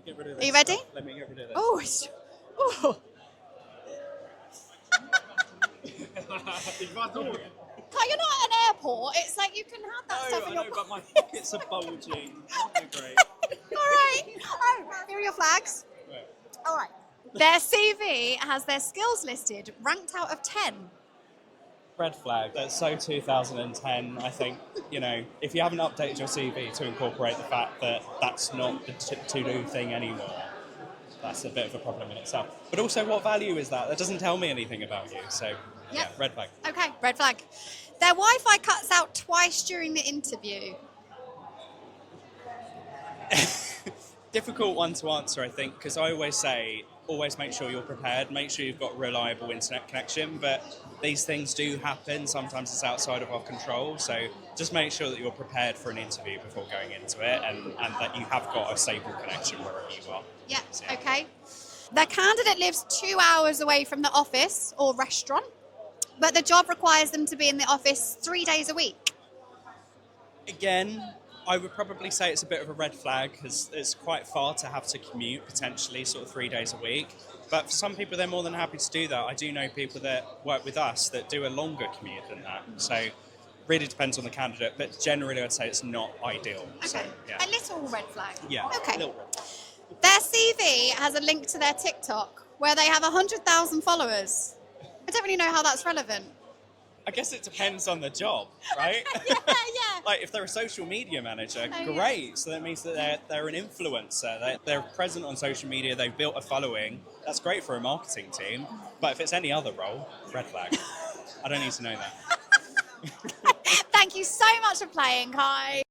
me get rid of this. Are you ready? Let me get rid of this. Oh, Kye, you're not at an airport. It's like you can have that stuff in your but my pockets are bulging. Great. All right. Oh, here are your flags. Right. All right. Their CV has their skills listed, ranked out of 10. Red flag. That's so 2010. I think, if you haven't updated your CV to incorporate the fact that that's not the to-do thing anymore, that's a bit of a problem in itself. But also, what value is that? That doesn't tell me anything about you. So, yeah, red flag. Okay, red flag. Their Wi-Fi cuts out twice during the interview. Difficult one to answer, I think, because I always say, always make sure you're prepared, make sure you've got reliable internet connection, but these things do happen. Sometimes it's outside of our control, so just make sure that you're prepared for an interview before going into it and that you have got a stable connection wherever you are. Yeah, okay. Their candidate lives 2 hours away from the office or restaurant, but the job requires them to be in the office 3 days a week. Again, I would probably say it's a bit of a red flag because it's quite far to have to commute, potentially sort of 3 days a week. But for some people, they're more than happy to do that. I do know people that work with us that do a longer commute than that. So really depends on the candidate, but generally I'd say it's not ideal. Okay, So, yeah. a little red flag. Yeah, Okay. a little red flag. Their CV has a link to their TikTok where they have 100,000 followers. I don't really know how that's relevant. I guess it depends on the job, right? Yeah. Like if they're a social media manager, Oh, great. yeah. So that means that they're an influencer. They're present on social media. They've built a following. That's great for a marketing team. But if it's any other role, red flag. I don't need to know that. Thank you so much for playing, Kye.